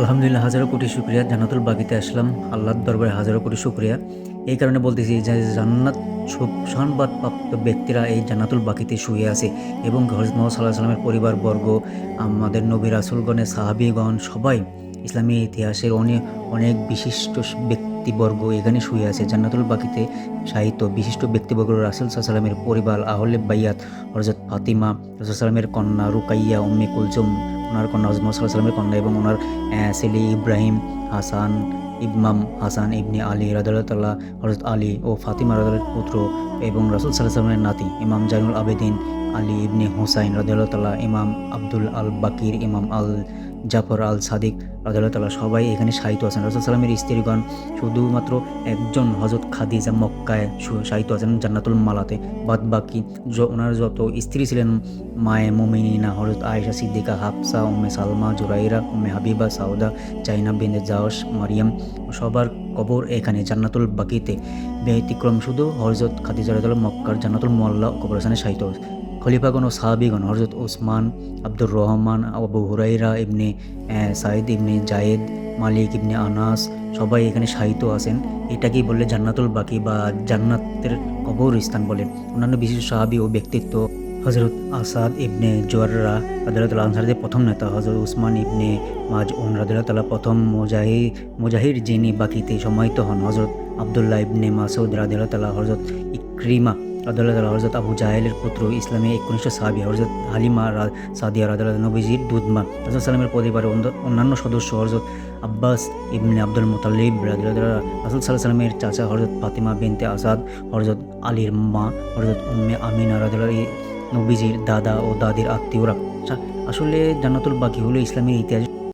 আলহামদুলিল্লাহ, হাজারো কোটি শুকরিয়া। জান্নাতুল বাকিতে আসলাম। আল্লাহর দরবারে হাজারো কোটি শুকরিয়া। এই কারণে বলতেছি যে জান্নাত সুসংবাদপ্রাপ্ত ব্যক্তিরা এই জান্নাতুল বাকিতে শুয়ে আছে এবং হযরত মুহাম্মদ সাল্লাল্লাহু আলাইহি ওয়াসাল্লামের পরিবারবর্গ, আমাদের নবী রাসূলগণের সাহাবীগণ সবাই ইসলামী ইতিহাসের অনেক বিশিষ্ট ব্যক্তিবর্গ এখানে শুয়ে আছে। জান্নাতুল বাকিতে শায়িত বিশিষ্ট ব্যক্তিবর্গ রাসূল সাল্লাল্লাহু আলাইহি ওয়াসাল্লামের পরিবার, আহলে বাইয়াত, হযরত ফাতিমা, রাসূল সাল্লাল্লাহু আলাইহি ওয়াসাল্লামের কন্যা রুকাইয়া, উম্মে কুলসুম, ওনার কন্যা হযরত মুহাম্মদ সাল্লাল্লাহু আলাইহি ওয়াসাল্লামের কন্যা এবং ওনার ছেলে ইব্রাহিম, হাসান, ইমাম হাসান ইবনে আলী রাদিয়াল্লাহু তাআলা, হযরত আলী ও ফাতিমা রাদিয়াল্লাহু পুত্র এবং রাসূল সাল্লাল্লাহু আলাইহি ওয়াসাল্লামের নাতি ইমাম জাইনুল আবেদিন আলী ইবনে হুসাইন রাদিয়াল্লাহু তাআলা, ইমাম আব্দুল আল বাকির, ইমাম আল জাফর আল সাদিক রাদিয়াল্লাহু তাআলা সবাই এখানে শায়িত আছেন। রাসূল সাল্লাল্লাহু আলাইহি ওয়াসাল্লামের স্ত্রীগণ শুধুমাত্র একজন হযরত খাদিজা মক্কায় শায়িত আছেন জান্নাতুল মালাতে। বাদবাকি ওনার যত স্ত্রী ছিলেন মায়ে মুমিনিনা হযরত আয়েশা সিদ্দিকা, হাফসা, উম্মে সালমা, জুরাইরা, উম্মে হাবিবা, সাউদা, জাইনাব বিনতে জাহশ, মারিয়াম সবার কবর এখানে জান্নাতুল বাকিতে। ব্যতিক্রম শুধু হযরত খাদিজা রাদিয়াল্লাহু মক্কার জান্নাতুল মুআল্লা কবরস্থানে শায়িত। খলিফাগণ ও সাহাবীগণ হযরত ওসমান, আব্দুর রহমান, আবু হুরাইরা ইবনে সাঈদ ইবনে জায়েদ, মালিক ইবনে আনাস সবাই এখানে শায়িত আছেন। এটাকেই বললে জান্নাতুল বাকি বা জান্নাতের কবরস্থান বলেন। অন্যান্য বিশিষ্ট সাহাবী ও ব্যক্তিত্ব হযরত আসাদ ইবনে জুরারা রাদিয়াল্লাহু তাআলা আনসারদের প্রথম নেতা, হযরত উসমান ইবনে মাজউন রাদিয়াল্লাহু তাআলা প্রথম মুজাহির যিনি বাকিতে সমাহিত হন, হযরত আব্দুল্লাহ ইবনে মাসউদ রাদিয়াল্লাহু তাআলা, হযরত ইকরিমা রাদিয়াল্লাহু তাআলা, হযরত আবু জাহেলের পুত্র, ইসলামে একনিষ্ঠ সাহাবী, হযরত হালিমা সাদিয়া রাদিয়াল্লাহু তাআলা, নবীজির দুধমা, রাসূল সাল্লামের পরিবারের অন্যান্য সদস্য, হযরত আব্বাস ইবনে আব্দুল মুত্তালিব রাদিয়াল্লাহু তাআলা, রাসূল সাল্লাল্লাহু আলাইহি ওয়াসাল্লামের চাচা হযরত ফাতিমা বিনতে আসাদ, হযরত আলীর মা হযরত উম্মে আমিনা রাদিয়াল্লাহু, নবীজির দাদা ও দাদির আত্মীয়রা। আসলে জান্নাতুল বাকি হলো ইসলামের ইতিহাস